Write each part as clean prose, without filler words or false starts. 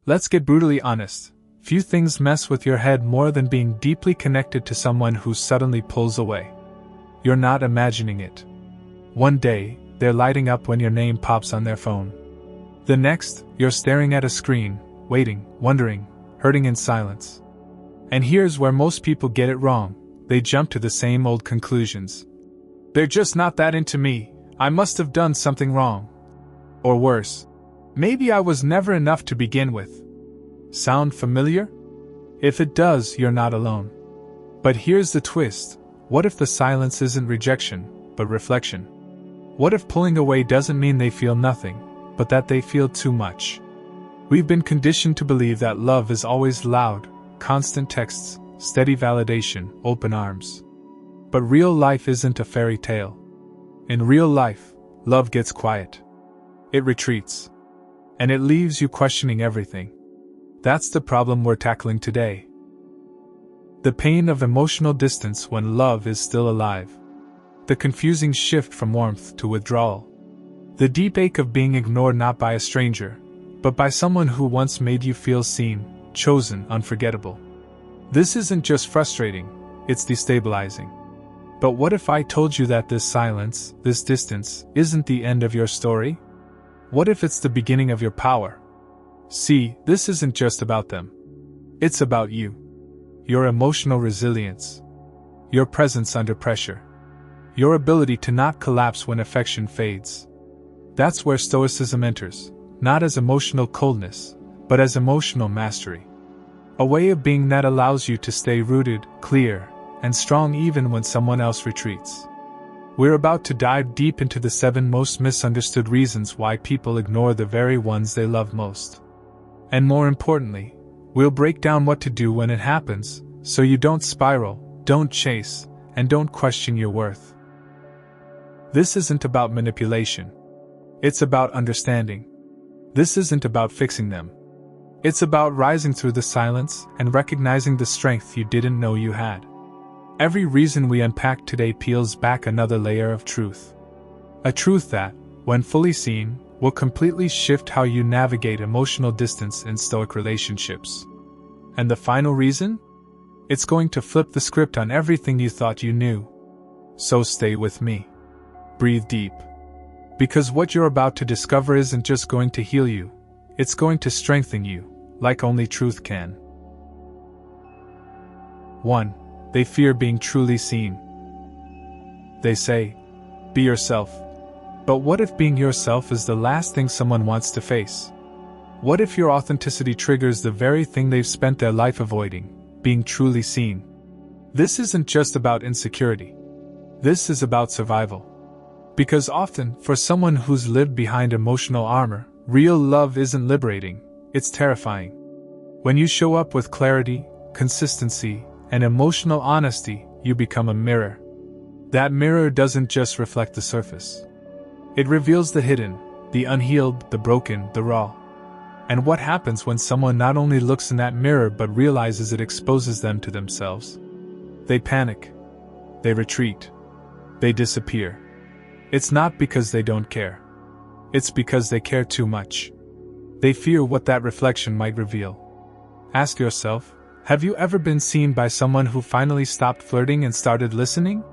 Let's get brutally honest. Few things mess with your head more than being deeply connected to someone who suddenly pulls away. You're not imagining it. One day, they're lighting up when your name pops on their phone. The next, you're staring at a screen, waiting, wondering, hurting in silence. And here's where most people get it wrong. They jump to the same old conclusions. They're just not that into me. I must have done something wrong. Or worse, maybe I was never enough to begin with. Sound familiar? If it does, you're not alone. But here's the twist. What if the silence isn't rejection, but reflection? What if pulling away doesn't mean they feel nothing, but that they feel too much? We've been conditioned to believe that love is always loud, constant texts, steady validation, open arms. But real life isn't a fairy tale. In real life, love gets quiet. It retreats. And it leaves you questioning everything. That's the problem we're tackling today. The pain of emotional distance when love is still alive. The confusing shift from warmth to withdrawal. The deep ache of being ignored not by a stranger, but by someone who once made you feel seen, chosen, unforgettable. This isn't just frustrating, it's destabilizing. But what if I told you that this silence, this distance, isn't the end of your story? What if it's the beginning of your power? See, this isn't just about them. It's about you. Your emotional resilience. Your presence under pressure. Your ability to not collapse when affection fades. That's where Stoicism enters, not as emotional coldness, but as emotional mastery. A way of being that allows you to stay rooted, clear, and strong even when someone else retreats. We're about to dive deep into the 7 most misunderstood reasons why people ignore the very ones they love most. And more importantly, we'll break down what to do when it happens, so you don't spiral, don't chase, and don't question your worth. This isn't about manipulation. It's about understanding. This isn't about fixing them. It's about rising through the silence and recognizing the strength you didn't know you had. Every reason we unpack today peels back another layer of truth. A truth that, when fully seen, will completely shift how you navigate emotional distance in Stoic relationships. And the final reason? It's going to flip the script on everything you thought you knew. So stay with me. Breathe deep. Because what you're about to discover isn't just going to heal you, it's going to strengthen you, like only truth can. 1. They fear being truly seen. They say, be yourself. But what if being yourself is the last thing someone wants to face? What if your authenticity triggers the very thing they've spent their life avoiding, being truly seen? This isn't just about insecurity. This is about survival. Because often, for someone who's lived behind emotional armor, real love isn't liberating, it's terrifying. When you show up with clarity, consistency, and emotional honesty, you become a mirror. That mirror doesn't just reflect the surface. It reveals the hidden, the unhealed, the broken, the raw. And what happens when someone not only looks in that mirror but realizes it exposes them to themselves? They panic. They retreat. They disappear. It's not because they don't care. It's because they care too much. They fear what that reflection might reveal. Ask yourself, have you ever been seen by someone who finally stopped flirting and started listening?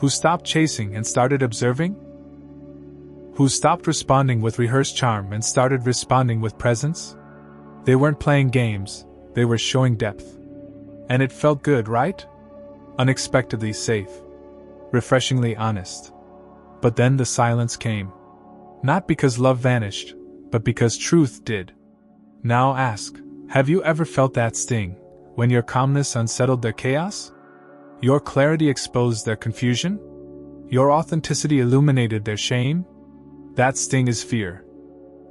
Who stopped chasing and started observing? Who stopped responding with rehearsed charm and started responding with presence? They weren't playing games, they were showing depth. And it felt good, right? Unexpectedly safe. Refreshingly honest. But then the silence came. Not because love vanished, but because truth did. Now ask, have you ever felt that sting, when your calmness unsettled their chaos? Your clarity exposed their confusion? Your authenticity illuminated their shame? That sting is fear.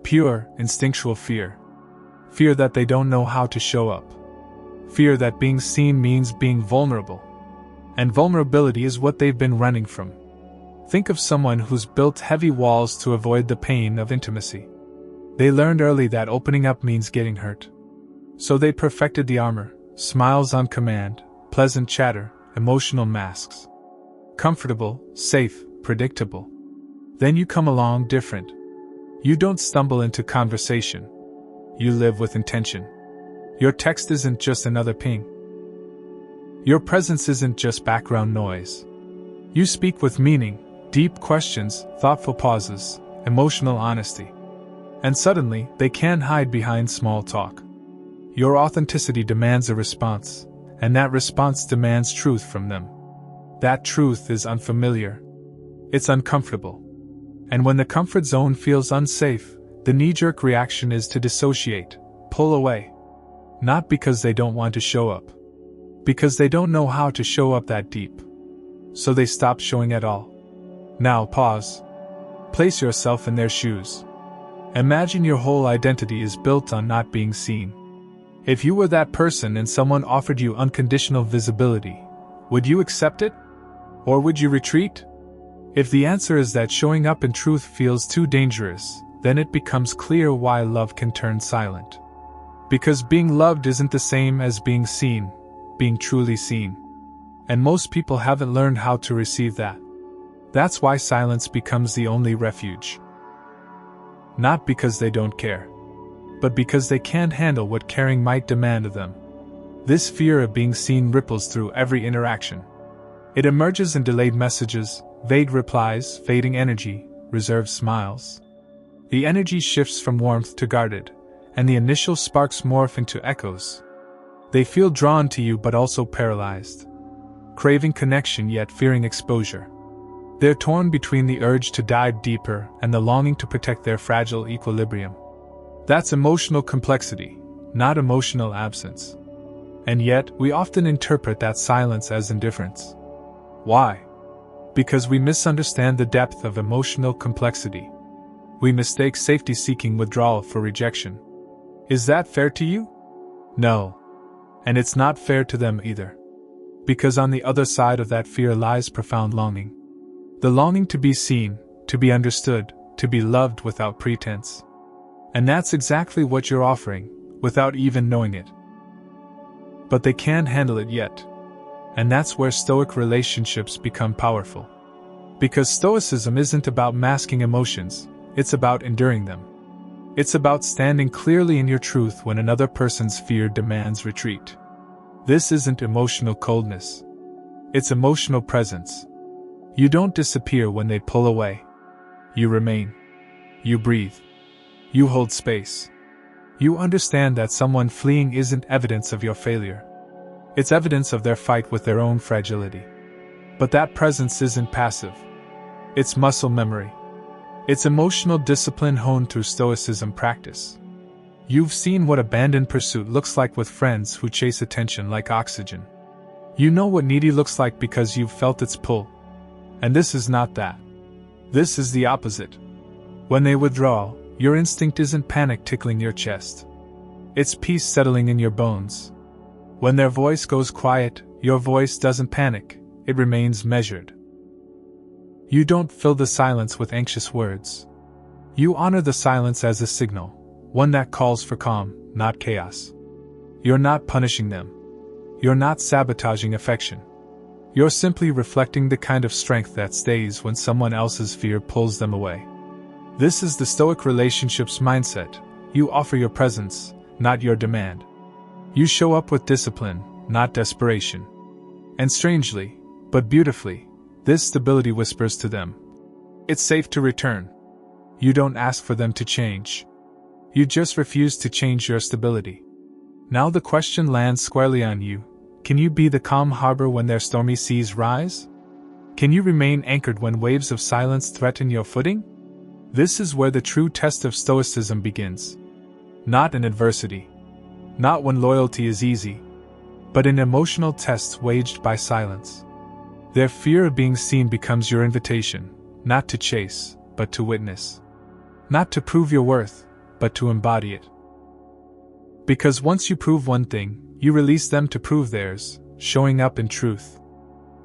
Pure, instinctual fear. Fear that they don't know how to show up. Fear that being seen means being vulnerable. And vulnerability is what they've been running from. Think of someone who's built heavy walls to avoid the pain of intimacy. They learned early that opening up means getting hurt. So they perfected the armor, smiles on command, pleasant chatter, emotional masks. Comfortable, safe, predictable. Then you come along different. You don't stumble into conversation. You live with intention. Your text isn't just another ping. Your presence isn't just background noise. You speak with meaning, deep questions, thoughtful pauses, emotional honesty. And suddenly, they can't hide behind small talk. Your authenticity demands a response, and that response demands truth from them. That truth is unfamiliar. It's uncomfortable. And when the comfort zone feels unsafe, the knee-jerk reaction is to dissociate, pull away. Not because they don't want to show up. Because they don't know how to show up that deep. So they stop showing at all. Now pause. Place yourself in their shoes. Imagine your whole identity is built on not being seen. If you were that person and someone offered you unconditional visibility, would you accept it? Or would you retreat? If the answer is that showing up in truth feels too dangerous, then it becomes clear why love can turn silent. Because being loved isn't the same as being seen, being truly seen. And most people haven't learned how to receive that. That's why silence becomes the only refuge. Not because they don't care, but because they can't handle what caring might demand of them. This fear of being seen ripples through every interaction. It emerges in delayed messages, vague replies, fading energy, reserved smiles. The energy shifts from warmth to guarded, and the initial sparks morph into echoes. They feel drawn to you but also paralyzed, craving connection yet fearing exposure. They're torn between the urge to dive deeper and the longing to protect their fragile equilibrium. That's emotional complexity, not emotional absence. And yet, we often interpret that silence as indifference. Why? Because we misunderstand the depth of emotional complexity. We mistake safety-seeking withdrawal for rejection. Is that fair to you? No. And it's not fair to them either. Because on the other side of that fear lies profound longing. The longing to be seen, to be understood, to be loved without pretense. And that's exactly what you're offering, without even knowing it. But they can't handle it yet. And that's where Stoic relationships become powerful. Because Stoicism isn't about masking emotions, it's about enduring them. It's about standing clearly in your truth when another person's fear demands retreat. This isn't emotional coldness. It's emotional presence. You don't disappear when they pull away. You remain. You breathe. You hold space. You understand that someone fleeing isn't evidence of your failure. It's evidence of their fight with their own fragility. But that presence isn't passive. It's muscle memory. It's emotional discipline honed through Stoicism practice. You've seen what abandoned pursuit looks like with friends who chase attention like oxygen. You know what needy looks like because you've felt its pull. And this is not that. This is the opposite. When they withdraw, your instinct isn't panic tickling your chest. It's peace settling in your bones. When their voice goes quiet, your voice doesn't panic, it remains measured. You don't fill the silence with anxious words. You honor the silence as a signal, one that calls for calm, not chaos. You're not punishing them. You're not sabotaging affection. You're simply reflecting the kind of strength that stays when someone else's fear pulls them away. This is the Stoic relationships mindset. You offer your presence, not your demand. You show up with discipline, not desperation. And strangely, but beautifully, this stability whispers to them. It's safe to return. You don't ask for them to change. You just refuse to change your stability. Now the question lands squarely on you. Can you be the calm harbor when their stormy seas rise? Can you remain anchored when waves of silence threaten your footing? This is where the true test of Stoicism begins. Not in adversity. Not when loyalty is easy. But in emotional tests waged by silence. Their fear of being seen becomes your invitation, not to chase, but to witness. Not to prove your worth, but to embody it. Because once you prove one thing, you release them to prove theirs, showing up in truth.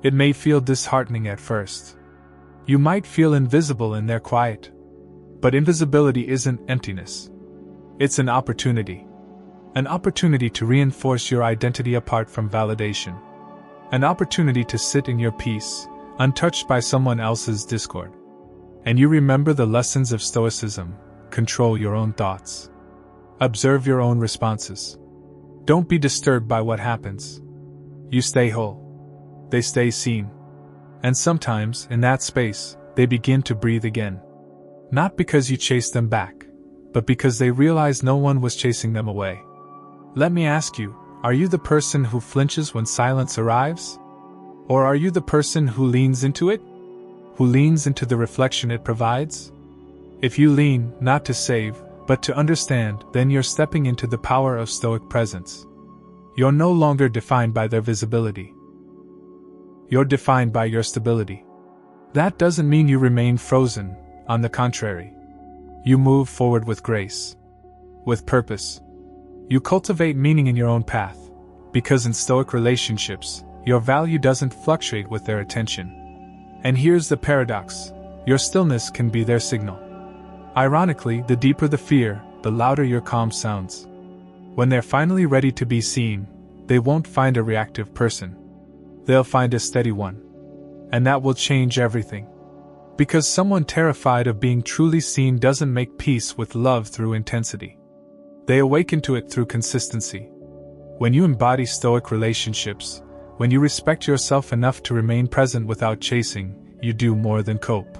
It may feel disheartening at first. You might feel invisible in their quiet. But invisibility isn't emptiness. It's an opportunity. An opportunity to reinforce your identity apart from validation. An opportunity to sit in your peace, untouched by someone else's discord. And you remember the lessons of Stoicism: control your own thoughts. Observe your own responses. Don't be disturbed by what happens. You stay whole. They stay seen. And sometimes, in that space, they begin to breathe again. Not because you chased them back, but because they realize no one was chasing them away. Let me ask you, are you the person who flinches when silence arrives? Or are you the person who leans into it? Who leans into the reflection it provides? If you lean, not to save, but to understand, then you're stepping into the power of Stoic presence. You're no longer defined by their visibility. You're defined by your stability. That doesn't mean you remain frozen, on the contrary. You move forward with grace. With purpose. You cultivate meaning in your own path, because in Stoic relationships, your value doesn't fluctuate with their attention. And here's the paradox: your stillness can be their signal. Ironically, the deeper the fear, the louder your calm sounds. When they're finally ready to be seen, they won't find a reactive person. They'll find a steady one. And that will change everything. Because someone terrified of being truly seen doesn't make peace with love through intensity. They awaken to it through consistency. When you embody Stoic relationships, when you respect yourself enough to remain present without chasing, you do more than cope.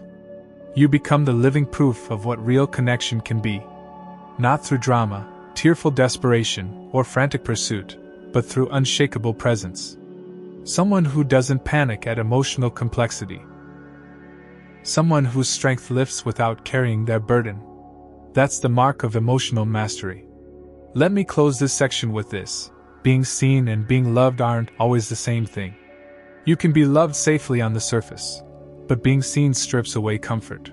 You become the living proof of what real connection can be. Not through drama, tearful desperation, or frantic pursuit, but through unshakable presence. Someone who doesn't panic at emotional complexity. Someone whose strength lifts without carrying their burden. That's the mark of emotional mastery. Let me close this section with this: being seen and being loved aren't always the same thing. You can be loved safely on the surface, but being seen strips away comfort.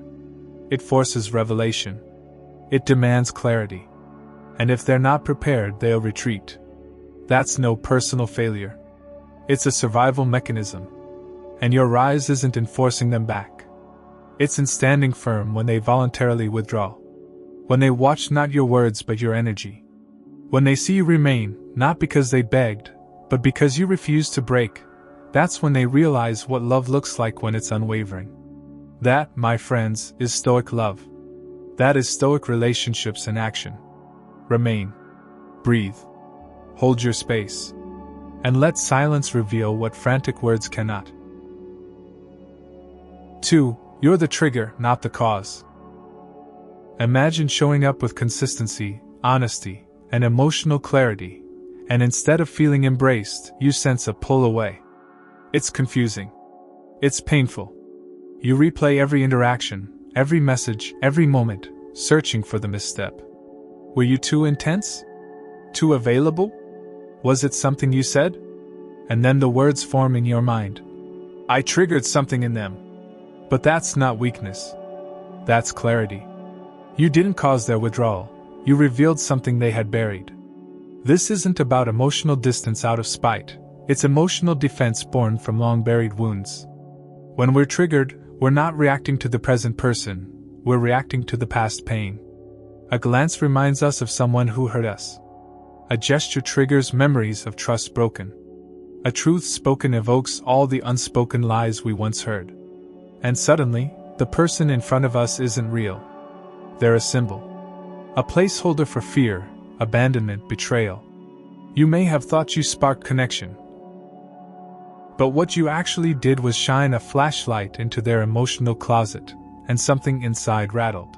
It forces revelation. It demands clarity. And if they're not prepared, they'll retreat. That's no personal failure. It's a survival mechanism. And your rise isn't in forcing them back. It's in standing firm when they voluntarily withdraw. When they watch not your words but your energy. When they see you remain, not because they begged, but because you refused to break. That's when they realize what love looks like when it's unwavering. That, my friends, is Stoic love. That is Stoic relationships in action. Remain. Breathe. Hold your space. And let silence reveal what frantic words cannot. 2. You're the trigger, not the cause. Imagine showing up with consistency, honesty, and emotional clarity, and instead of feeling embraced, you sense a pull away. It's confusing. It's painful. You replay every interaction, every message, every moment, searching for the misstep. Were you too intense? Too available? Was it something you said? And then the words form in your mind. I triggered something in them. But that's not weakness. That's clarity. You didn't cause their withdrawal. You revealed something they had buried. This isn't about emotional distance out of spite. It's emotional defense born from long-buried wounds. When we're triggered, we're not reacting to the present person, we're reacting to the past pain. A glance reminds us of someone who hurt us. A gesture triggers memories of trust broken. A truth spoken evokes all the unspoken lies we once heard. And suddenly, the person in front of us isn't real. They're a symbol. A placeholder for fear, abandonment, betrayal. You may have thought you sparked connection. But what you actually did was shine a flashlight into their emotional closet, and something inside rattled.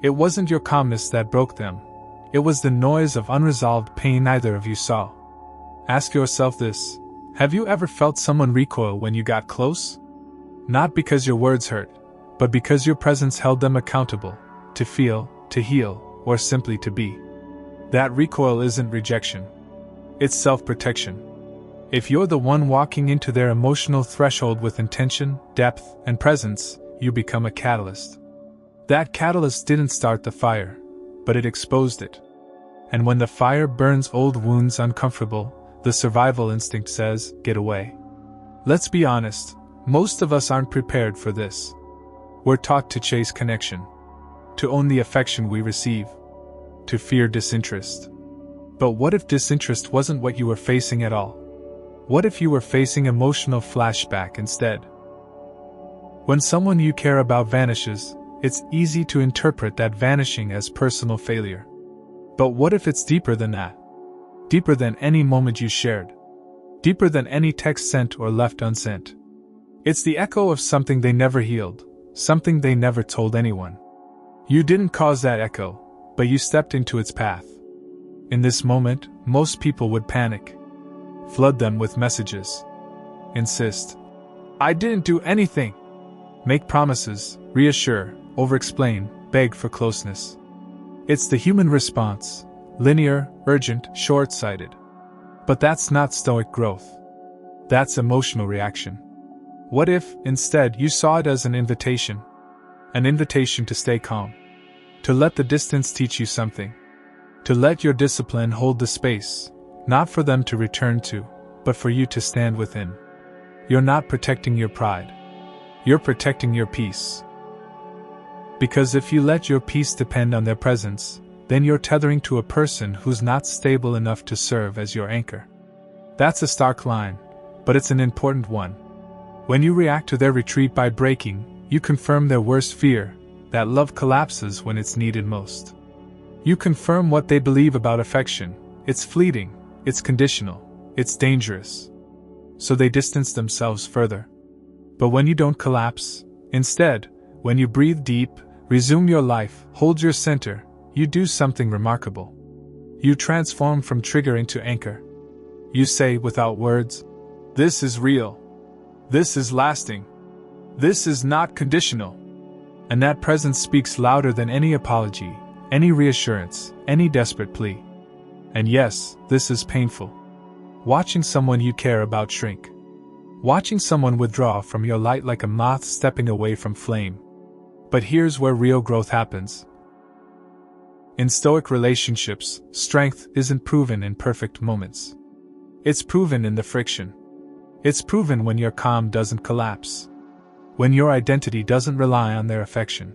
It wasn't your calmness that broke them. It was the noise of unresolved pain neither of you saw. Ask yourself this: have you ever felt someone recoil when you got close? Not because your words hurt, but because your presence held them accountable, to feel, to heal, or simply to be. That recoil isn't rejection. It's self-protection. If you're the one walking into their emotional threshold with intention, depth, and presence, you become a catalyst. That catalyst didn't start the fire, but it exposed it. And when the fire burns old wounds uncomfortable, the survival instinct says, get away. Let's be honest, most of us aren't prepared for this. We're taught to chase connection, to own the affection we receive, to fear disinterest. But what if disinterest wasn't what you were facing at all? What if you were facing emotional flashback instead? When someone you care about vanishes, it's easy to interpret that vanishing as personal failure. But what if it's deeper than that? Deeper than any moment you shared? Deeper than any text sent or left unsent? It's the echo of something they never healed, something they never told anyone. You didn't cause that echo, but you stepped into its path. In this moment, most people would panic. Flood them with messages. Insist. I didn't do anything. Make promises, reassure, over-explain, beg for closeness. It's the human response, linear, urgent, short-sighted. But that's not stoic growth. That's emotional reaction. What if, instead, you saw it as an invitation? An invitation to stay calm. To let the distance teach you something. To let your discipline hold the space, not for them to return to, but for you to stand within. You're not protecting your pride. You're protecting your peace. Because if you let your peace depend on their presence, then you're tethering to a person who's not stable enough to serve as your anchor. That's a stark line, but it's an important one. When you react to their retreat by breaking, you confirm their worst fear, that love collapses when it's needed most. You confirm what they believe about affection. It's fleeting, it's conditional, it's dangerous. So they distance themselves further. But when you don't collapse, instead, when you breathe deep, resume your life, hold your center, you do something remarkable. You transform from trigger into anchor. You say without words, "This is real. This is lasting. This is not conditional." And that presence speaks louder than any apology, any reassurance, any desperate plea. And yes, this is painful. Watching someone you care about shrink. Watching someone withdraw from your light like a moth stepping away from flame. But here's where real growth happens. In Stoic relationships, strength isn't proven in perfect moments. It's proven in the friction. It's proven when your calm doesn't collapse. When your identity doesn't rely on their affection.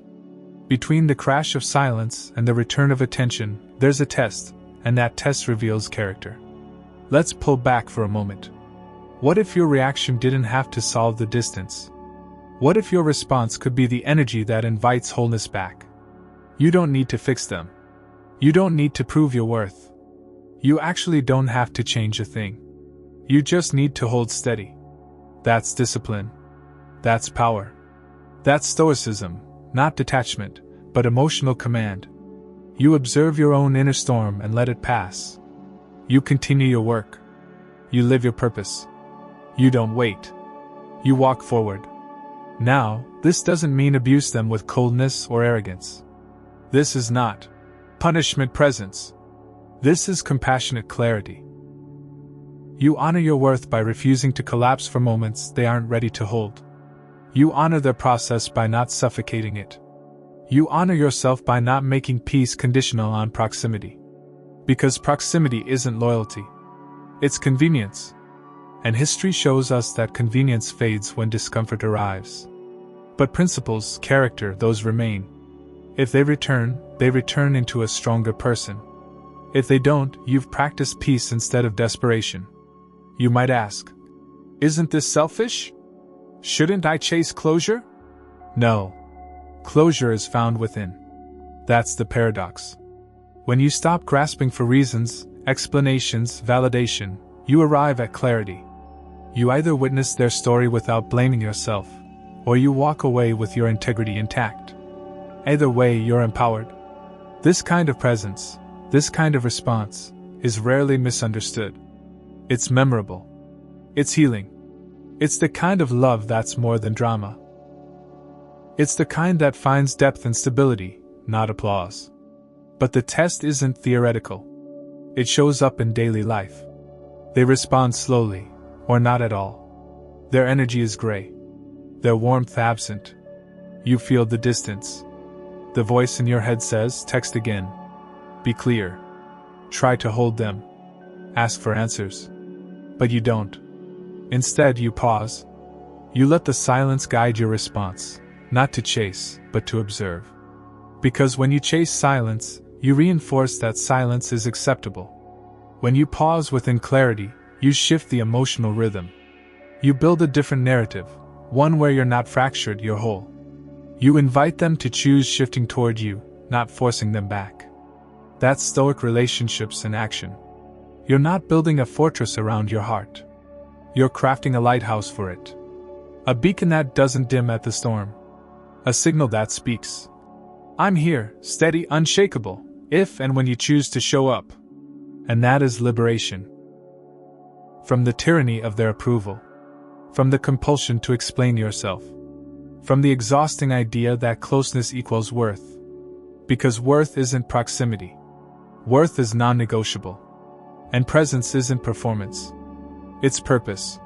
Between the crash of silence and the return of attention, there's a test, and that test reveals character. Let's pull back for a moment. What if your reaction didn't have to solve the distance? What if your response could be the energy that invites wholeness back? You don't need to fix them. You don't need to prove your worth. You actually don't have to change a thing. You just need to hold steady. That's discipline. That's power. That's stoicism, not detachment, but emotional command. You observe your own inner storm and let it pass. You continue your work. You live your purpose. You don't wait. You walk forward. Now, this doesn't mean abuse them with coldness or arrogance. This is not punishment presence. This is compassionate clarity. You honor your worth by refusing to collapse for moments they aren't ready to hold. You honor their process by not suffocating it. You honor yourself by not making peace conditional on proximity. Because proximity isn't loyalty. It's convenience. And history shows us that convenience fades when discomfort arrives. But principles, character, those remain. If they return into a stronger person. If they don't, you've practiced peace instead of desperation. You might ask, isn't this selfish? Shouldn't I chase closure? No. Closure is found within. That's the paradox. When you stop grasping for reasons, explanations, validation, you arrive at clarity. You either witness their story without blaming yourself, or you walk away with your integrity intact. Either way, you're empowered. This kind of presence, this kind of response, is rarely misunderstood. It's memorable. It's healing. It's the kind of love that's more than drama. It's the kind that finds depth and stability, not applause. But the test isn't theoretical. It shows up in daily life. They respond slowly, or not at all. Their energy is gray. Their warmth absent. You feel the distance. The voice in your head says, text again. Be clear. Try to hold them. Ask for answers. But you don't. Instead, you pause. You let the silence guide your response, not to chase, but to observe. Because when you chase silence, you reinforce that silence is acceptable. When you pause within clarity, you shift the emotional rhythm. You build a different narrative, one where you're not fractured, you're whole. You invite them to choose shifting toward you, not forcing them back. That's Stoic Relationships in action. You're not building a fortress around your heart. You're crafting a lighthouse for it. A beacon that doesn't dim at the storm. A signal that speaks. I'm here, steady, unshakable, if and when you choose to show up. And that is liberation. From the tyranny of their approval. From the compulsion to explain yourself. From the exhausting idea that closeness equals worth. Because worth isn't proximity. Worth is non-negotiable. And presence isn't performance. It's purpose.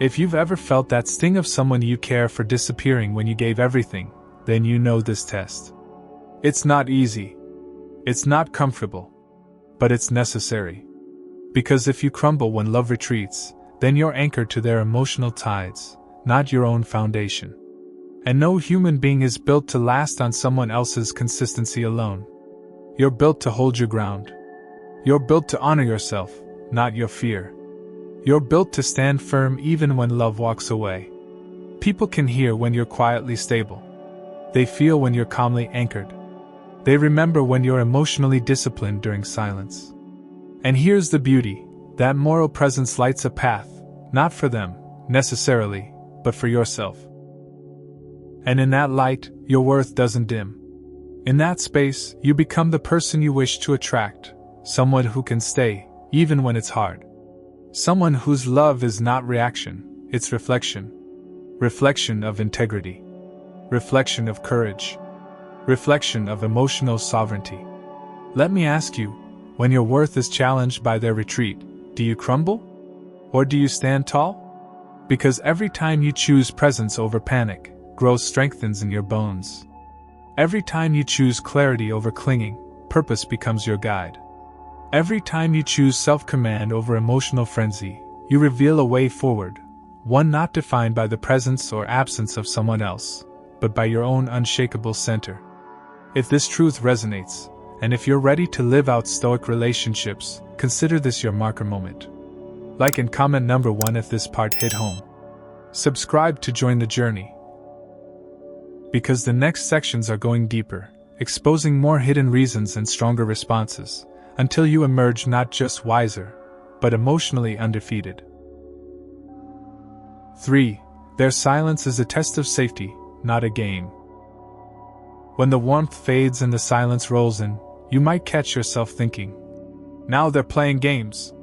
If you've ever felt that sting of someone you care for disappearing when you gave everything, then you know this test. It's not easy. It's not comfortable. But it's necessary. Because if you crumble when love retreats, then you're anchored to their emotional tides, not your own foundation. And no human being is built to last on someone else's consistency alone. You're built to hold your ground. You're built to honor yourself, not your fear. You're built to stand firm even when love walks away. People can hear when you're quietly stable. They feel when you're calmly anchored. They remember when you're emotionally disciplined during silence. And here's the beauty, that moral presence lights a path, not for them, necessarily, but for yourself. And in that light, your worth doesn't dim. In that space, you become the person you wish to attract, someone who can stay, even when it's hard. Someone whose love is not reaction, it's reflection. Reflection of integrity. Reflection of courage. Reflection of emotional sovereignty. Let me ask you, when your worth is challenged by their retreat, do you crumble? Or do you stand tall? Because every time you choose presence over panic, growth strengthens in your bones. Every time you choose clarity over clinging, purpose becomes your guide. Every time you choose self-command over emotional frenzy, you reveal a way forward, one not defined by the presence or absence of someone else, but by your own unshakable center. If this truth resonates, and if you're ready to live out Stoic relationships, consider this your marker moment. Like and comment number 1 if this part hit home. Subscribe to join the journey. Because the next sections are going deeper, exposing more hidden reasons and stronger responses, until you emerge not just wiser, but emotionally undefeated. 3. Their silence is a test of safety, not a game. When the warmth fades and the silence rolls in, you might catch yourself thinking, now they're playing games.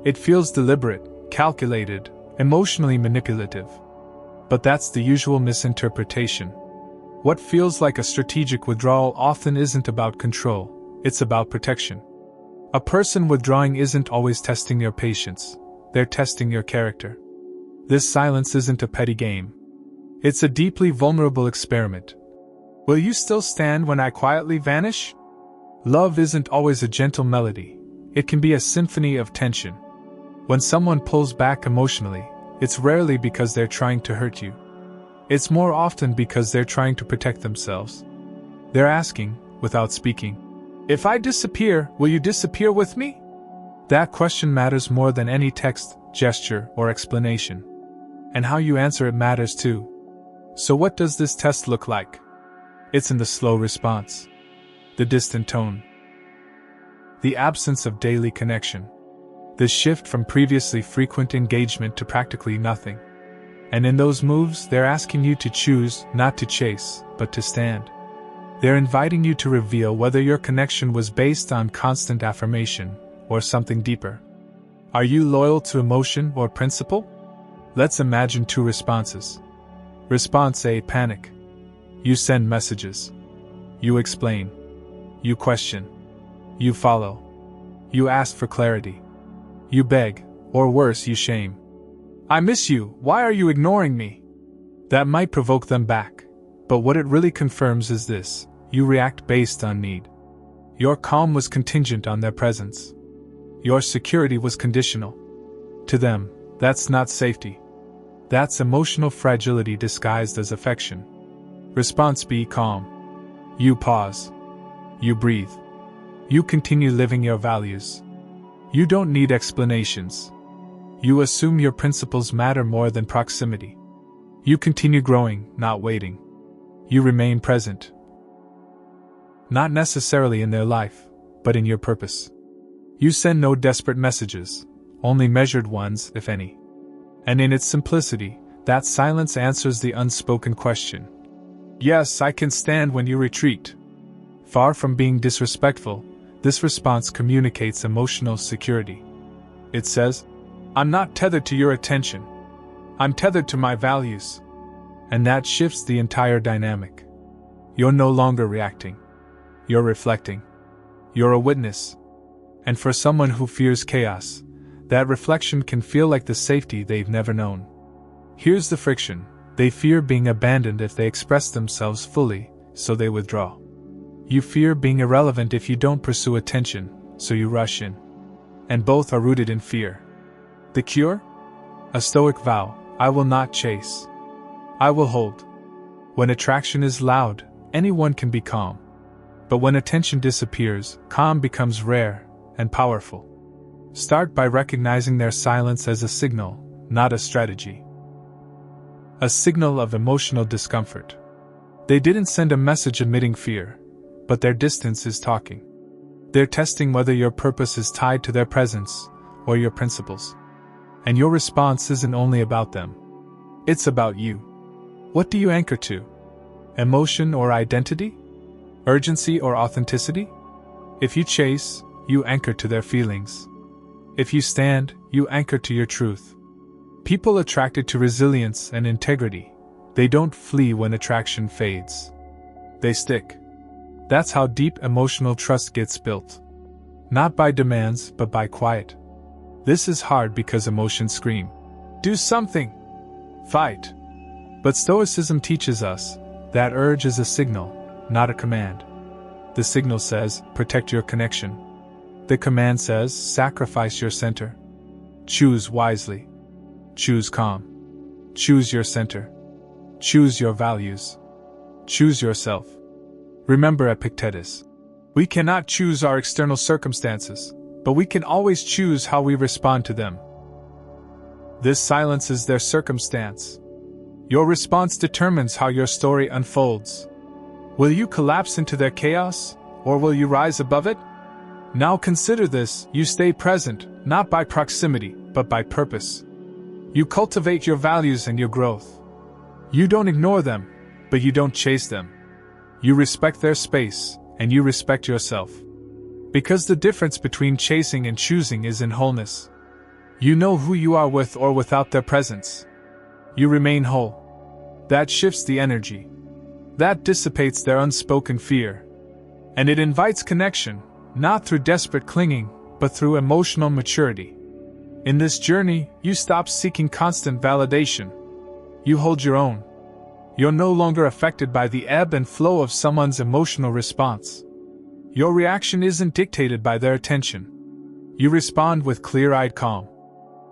It feels deliberate, calculated, emotionally manipulative. But that's the usual misinterpretation. What feels like a strategic withdrawal often isn't about control, it's about protection. A person withdrawing isn't always testing your patience, they're testing your character. This silence isn't a petty game. It's a deeply vulnerable experiment. Will you still stand when I quietly vanish? Love isn't always a gentle melody, it can be a symphony of tension. When someone pulls back emotionally, it's rarely because they're trying to hurt you. It's more often because they're trying to protect themselves. They're asking, without speaking, if I disappear, will you disappear with me? That question matters more than any text, gesture, or explanation. And how you answer it matters too. So what does this test look like? It's in the slow response. The distant tone. The absence of daily connection. The shift from previously frequent engagement to practically nothing. And in those moves, they're asking you to choose, not to chase, but to stand. They're inviting you to reveal whether your connection was based on constant affirmation, or something deeper. Are you loyal to emotion or principle? Let's imagine 2 responses. Response A: panic. You send messages. You explain. You question. You follow. You ask for clarity. You beg, or worse, you shame. I miss you, why are you ignoring me? That might provoke them back, but what it really confirms is this: you react based on need. Your calm was contingent on their presence. Your security was conditional. To them, that's not safety. That's emotional fragility disguised as affection. Response B: calm. You pause. You breathe. You continue living your values. You don't need explanations. You assume your principles matter more than proximity. You continue growing, not waiting. You remain present. Not necessarily in their life, but in your purpose. You send no desperate messages, only measured ones, if any. And in its simplicity, that silence answers the unspoken question. Yes, I can stand when you retreat. Far from being disrespectful, this response communicates emotional security. It says, I'm not tethered to your attention. I'm tethered to my values. And that shifts the entire dynamic. You're no longer reacting. You're reflecting. You're a witness. And for someone who fears chaos, that reflection can feel like the safety they've never known. Here's the friction. They fear being abandoned if they express themselves fully, so they withdraw. You fear being irrelevant if you don't pursue attention, so you rush in. And both are rooted in fear. The cure? A Stoic vow: I will not chase. I will hold. When attraction is loud, anyone can be calm. But when attention disappears, calm becomes rare and powerful. Start by recognizing their silence as a signal, not a strategy. A signal of emotional discomfort. They didn't send a message admitting fear, but their distance is talking. They're testing whether your purpose is tied to their presence or your principles. And your response isn't only about them. It's about you. What do you anchor to? Emotion or identity? Urgency or authenticity? If you chase, you anchor to their feelings. If you stand, you anchor to your truth. People attracted to resilience and integrity, they don't flee when attraction fades. They stick. That's how deep emotional trust gets built. Not by demands, but by quiet. This is hard because emotions scream, do something! Fight! But Stoicism teaches us that urge is a signal, not a command. The signal says, protect your connection. The command says, sacrifice your center. Choose wisely. Choose calm. Choose your center. Choose your values. Choose yourself. Remember Epictetus. We cannot choose our external circumstances, but we can always choose how we respond to them. This silences their circumstance. Your response determines how your story unfolds. Will you collapse into their chaos, or will you rise above it? Now consider this: you stay present, not by proximity, but by purpose. You cultivate your values and your growth. You don't ignore them, but you don't chase them. You respect their space, and you respect yourself. Because the difference between chasing and choosing is in wholeness. You know who you are with or without their presence. You remain whole. That shifts the energy. That dissipates their unspoken fear. And it invites connection, not through desperate clinging, but through emotional maturity. In this journey, you stop seeking constant validation. You hold your own. You're no longer affected by the ebb and flow of someone's emotional response. Your reaction isn't dictated by their attention. You respond with clear-eyed calm.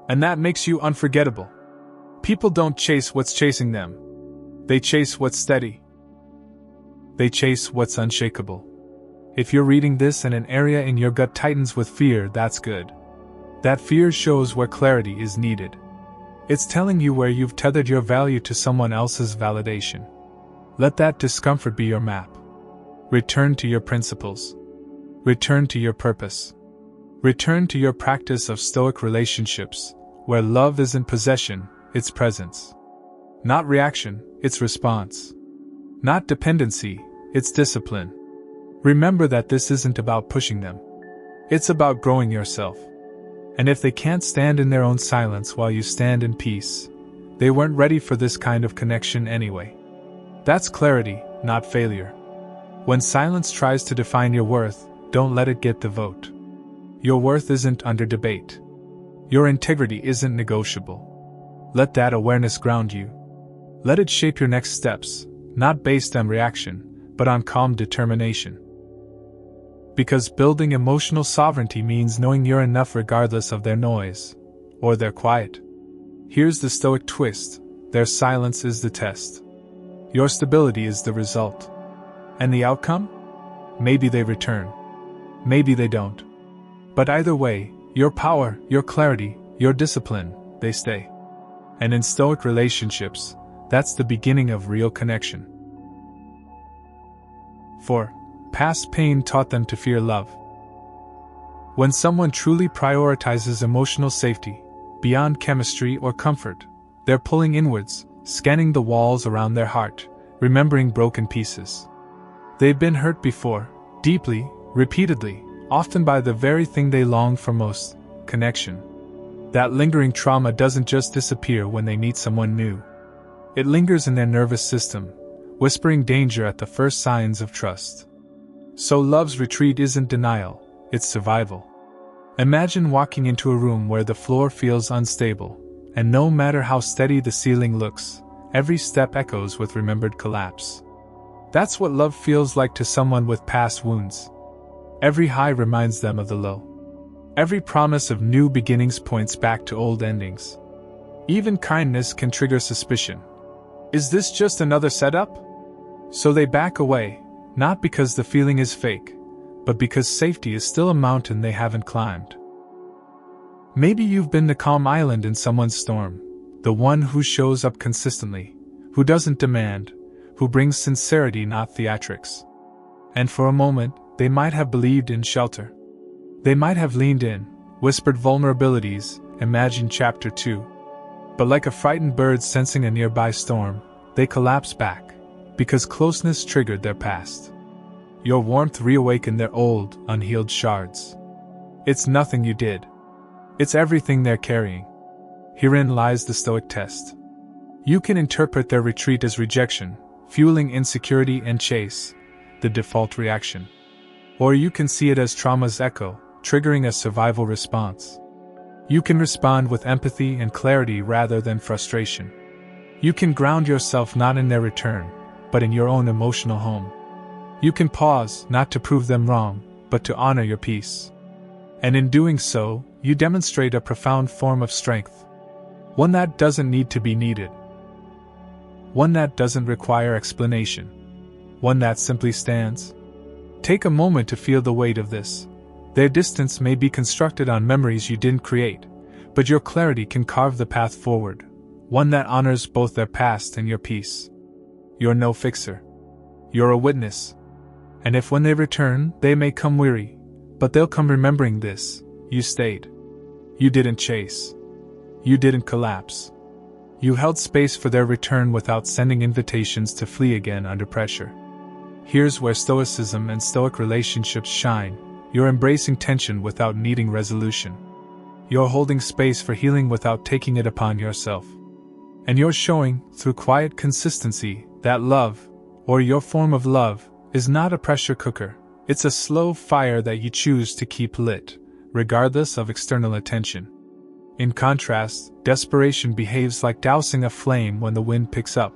And that makes you unforgettable. People don't chase what's chasing them. They chase what's steady. They chase what's unshakable. If you're reading this and an area in your gut tightens with fear, that's good. That fear shows where clarity is needed. It's telling you where you've tethered your value to someone else's validation. Let that discomfort be your map. Return to your principles. Return to your purpose. Return to your practice of Stoic relationships, where love isn't possession, it's presence. Not reaction, it's response. Not dependency, it's discipline. Remember that this isn't about pushing them. It's about growing yourself. And if they can't stand in their own silence while you stand in peace, they weren't ready for this kind of connection anyway. That's clarity, not failure. When silence tries to define your worth, don't let it get the vote. Your worth isn't under debate. Your integrity isn't negotiable. Let that awareness ground you. Let it shape your next steps, not based on reaction, but on calm determination. Because building emotional sovereignty means knowing you're enough regardless of their noise, or their quiet. Here's the Stoic twist: their silence is the test. Your stability is the result. And the outcome? Maybe they return. Maybe they don't. But either way, your power, your clarity, your discipline, they stay. And in Stoic relationships, that's the beginning of real connection. 4. Past pain taught them to fear love. When someone truly prioritizes emotional safety, beyond chemistry or comfort, they're pulling inwards, scanning the walls around their heart, remembering broken pieces. They've been hurt before, deeply, repeatedly, often by the very thing they longed for most: connection. That lingering trauma doesn't just disappear when they meet someone new. It lingers in their nervous system, whispering danger at the first signs of trust. So love's retreat isn't denial, it's survival. Imagine walking into a room where the floor feels unstable, and no matter how steady the ceiling looks, every step echoes with remembered collapse. That's what love feels like to someone with past wounds. Every high reminds them of the low. Every promise of new beginnings points back to old endings. Even kindness can trigger suspicion. Is this just another setup? So they back away, not because the feeling is fake, but because safety is still a mountain they haven't climbed. Maybe you've been the calm island in someone's storm, the one who shows up consistently, who doesn't demand, who brings sincerity, not theatrics. And for a moment, they might have believed in shelter. They might have leaned in, whispered vulnerabilities, imagined chapter 2. But like a frightened bird sensing a nearby storm, they collapse back, because closeness triggered their past. Your warmth reawakened their old, unhealed shards. It's nothing you did. It's everything they're carrying. Herein lies the Stoic test. You can interpret their retreat as rejection, fueling insecurity and chase, the default reaction. Or you can see it as trauma's echo, triggering a survival response. You can respond with empathy and clarity rather than frustration. You can ground yourself not in their return, but in your own emotional home. You can pause, not to prove them wrong, but to honor your peace. And in doing so, you demonstrate a profound form of strength. One that doesn't need to be needed. One that doesn't require explanation. One that simply stands. Take a moment to feel the weight of this. Their distance may be constructed on memories you didn't create, but your clarity can carve the path forward, one that honors both their past and your peace. You're no fixer. You're a witness. And if when they return, they may come weary, but they'll come remembering this: you stayed. You didn't chase. You didn't collapse. You held space for their return without sending invitations to flee again under pressure. Here's where Stoicism and Stoic relationships shine. You're embracing tension without needing resolution. You're holding space for healing without taking it upon yourself. And you're showing, through quiet consistency, that love, or your form of love, is not a pressure cooker. It's a slow fire that you choose to keep lit, regardless of external attention. In contrast, desperation behaves like dousing a flame when the wind picks up.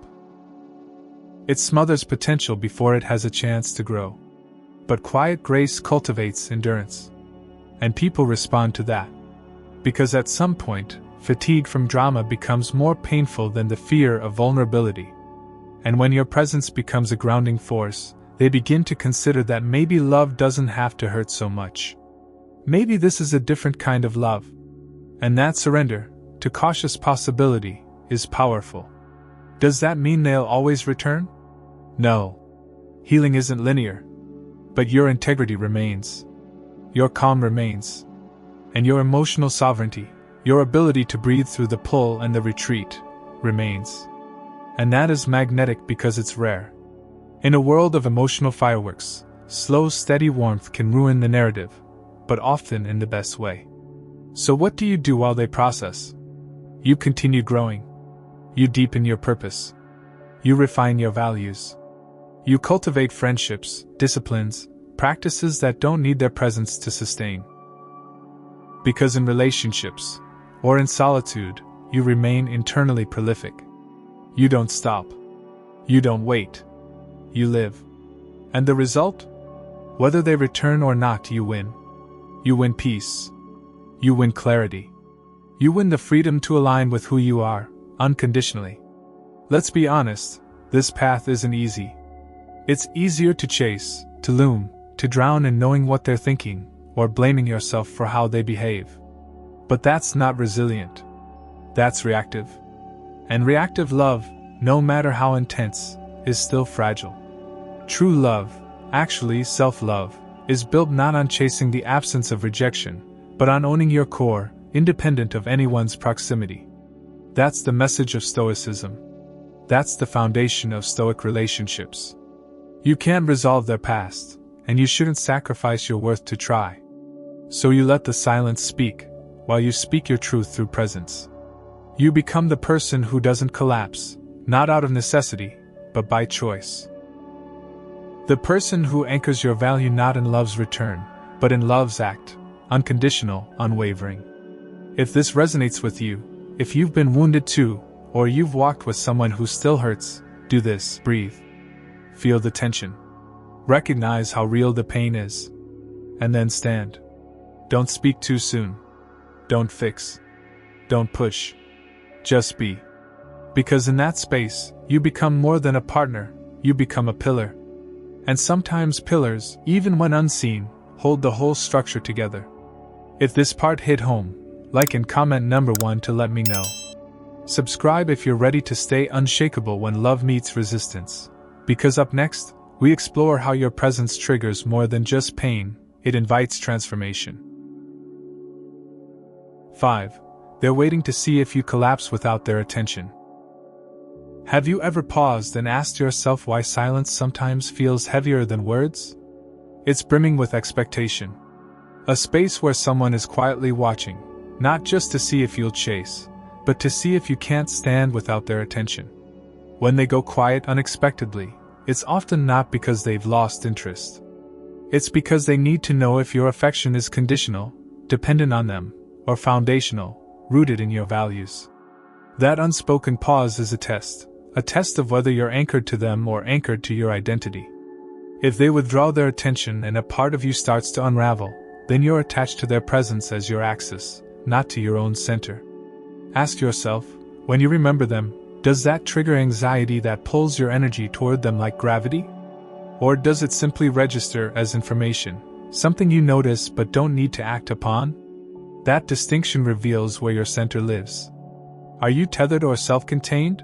It smothers potential before it has a chance to grow. But quiet grace cultivates endurance. And people respond to that. Because at some point, fatigue from drama becomes more painful than the fear of vulnerability. And when your presence becomes a grounding force, they begin to consider that maybe love doesn't have to hurt so much. Maybe this is a different kind of love. And that surrender, to cautious possibility, is powerful. Does that mean they'll always return? No. Healing isn't linear. But your integrity remains. Your calm remains. And your emotional sovereignty, your ability to breathe through the pull and the retreat, remains. And that is magnetic because it's rare. In a world of emotional fireworks, slow, steady warmth can ruin the narrative, but often in the best way. So what do you do while they process? You continue growing. You deepen your purpose. You refine your values. You cultivate friendships, disciplines, practices that don't need their presence to sustain. Because in relationships, or in solitude, you remain internally prolific. You don't stop. You don't wait. You live. And the result? Whether they return or not, you win. You win peace. You win clarity. You win the freedom to align with who you are, unconditionally. Let's be honest, this path isn't easy. It's easier to chase, to loom, to drown in knowing what they're thinking, or blaming yourself for how they behave. But that's not resilient. That's reactive. And reactive love, no matter how intense, is still fragile. True love, actually self-love, is built not on chasing the absence of rejection, but on owning your core, independent of anyone's proximity. That's the message of Stoicism. That's the foundation of Stoic relationships. You can't resolve their past, and you shouldn't sacrifice your worth to try. So you let the silence speak, while you speak your truth through presence. You become the person who doesn't collapse, not out of necessity, but by choice. The person who anchors your value not in love's return, but in love's act, unconditional, unwavering. If this resonates with you, if you've been wounded too, or you've walked with someone who still hurts, do this: breathe. Feel the tension. Recognize how real the pain is. And then stand. Don't speak too soon. Don't fix. Don't push. Just be. Because in that space, you become more than a partner, you become a pillar. And sometimes pillars, even when unseen, hold the whole structure together. If this part hit home, like and comment number 1 to let me know. Subscribe if you're ready to stay unshakable when love meets resistance. Because up next, we explore how your presence triggers more than just pain, it invites transformation. 5. They're waiting to see if you collapse without their attention. Have you ever paused and asked yourself why silence sometimes feels heavier than words? It's brimming with expectation. A space where someone is quietly watching, not just to see if you'll chase, but to see if you can't stand without their attention. When they go quiet unexpectedly, it's often not because they've lost interest. It's because they need to know if your affection is conditional, dependent on them, or foundational, rooted in your values. That unspoken pause is a test of whether you're anchored to them or anchored to your identity. If they withdraw their attention and a part of you starts to unravel, then you're attached to their presence as your axis, not to your own center. Ask yourself, when you remember them, does that trigger anxiety that pulls your energy toward them like gravity? Or does it simply register as information, something you notice but don't need to act upon? That distinction reveals where your center lives. Are you tethered or self-contained?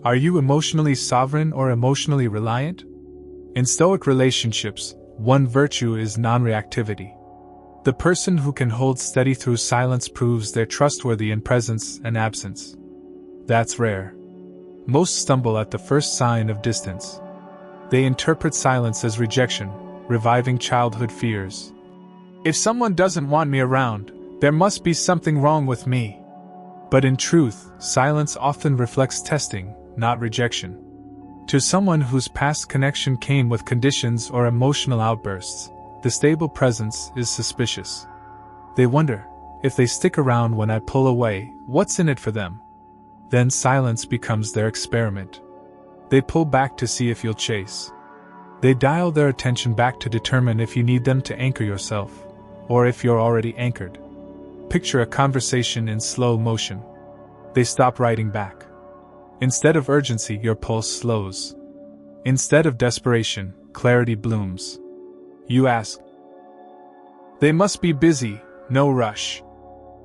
Are you emotionally sovereign or emotionally reliant? In Stoic relationships, one virtue is non-reactivity. The person who can hold steady through silence proves they're trustworthy in presence and absence. That's rare. Most stumble at the first sign of distance. They interpret silence as rejection, reviving childhood fears. If someone doesn't want me around, there must be something wrong with me. But in truth, silence often reflects testing, not rejection. To someone whose past connection came with conditions or emotional outbursts, the stable presence is suspicious. They wonder, if they stick around when I pull away, what's in it for them? Then silence becomes their experiment. They pull back to see if you'll chase. They dial their attention back to determine if you need them to anchor yourself, or if you're already anchored. Picture a conversation in slow motion. They stop writing back. Instead of urgency, your pulse slows. Instead of desperation, clarity blooms. You ask. They must be busy, no rush.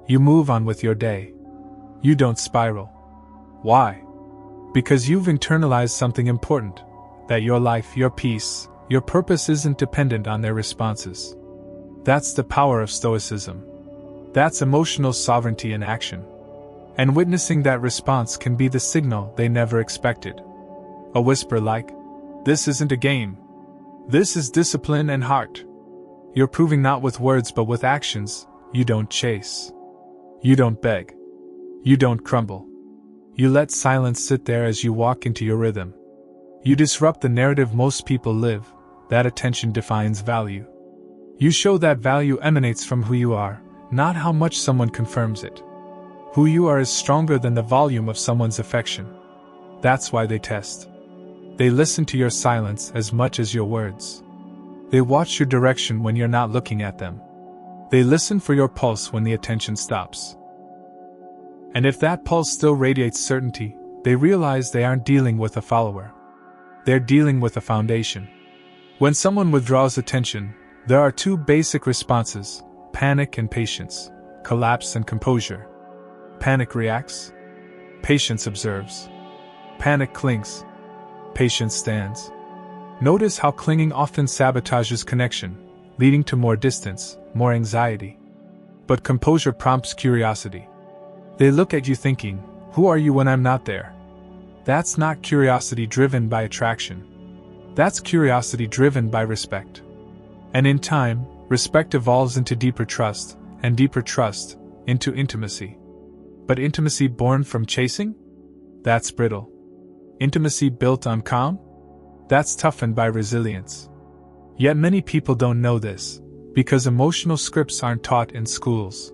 You move on with your day. You don't spiral. Why? Because you've internalized something important, that your life, your peace, your purpose isn't dependent on their responses. That's the power of Stoicism. That's emotional sovereignty in action. And witnessing that response can be the signal they never expected. A whisper like, "This isn't a game. This is discipline and heart." You're proving not with words but with actions, you don't chase. You don't beg. You don't crumble. You let silence sit there as you walk into your rhythm. You disrupt the narrative most people live, that attention defines value. You show that value emanates from who you are, not how much someone confirms it. Who you are is stronger than the volume of someone's affection. That's why they test. They listen to your silence as much as your words. They watch your direction when you're not looking at them. They listen for your pulse when the attention stops. And if that pulse still radiates certainty, they realize they aren't dealing with a follower. They're dealing with a foundation. When someone withdraws attention, there are two basic responses: panic and patience, collapse and composure. Panic reacts. Patience observes. Panic clings. Patience stands. Notice how clinging often sabotages connection, leading to more distance, more anxiety. But composure prompts curiosity. They look at you thinking, "Who are you when I'm not there?" That's not curiosity driven by attraction. That's curiosity driven by respect. And in time, respect evolves into deeper trust, and deeper trust, into intimacy. But intimacy born from chasing? That's brittle. Intimacy built on calm? That's toughened by resilience. Yet many people don't know this, because emotional scripts aren't taught in schools.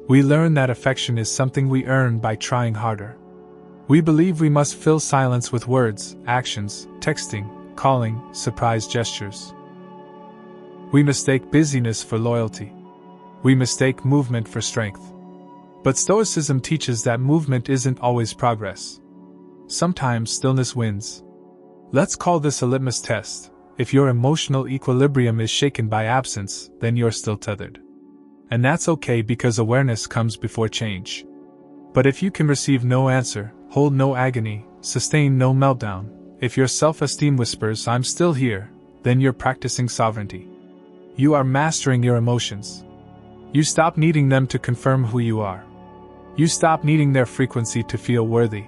We learn that affection is something we earn by trying harder. We believe we must fill silence with words, actions, texting, calling, surprise gestures. We mistake busyness for loyalty. We mistake movement for strength. But Stoicism teaches that movement isn't always progress. Sometimes stillness wins. Let's call this a litmus test. If your emotional equilibrium is shaken by absence, then you're still tethered. And that's okay because awareness comes before change. But if you can receive no answer, hold no agony, sustain no meltdown, if your self-esteem whispers, "I'm still here," then you're practicing sovereignty. You are mastering your emotions. You stop needing them to confirm who you are. You stop needing their frequency to feel worthy.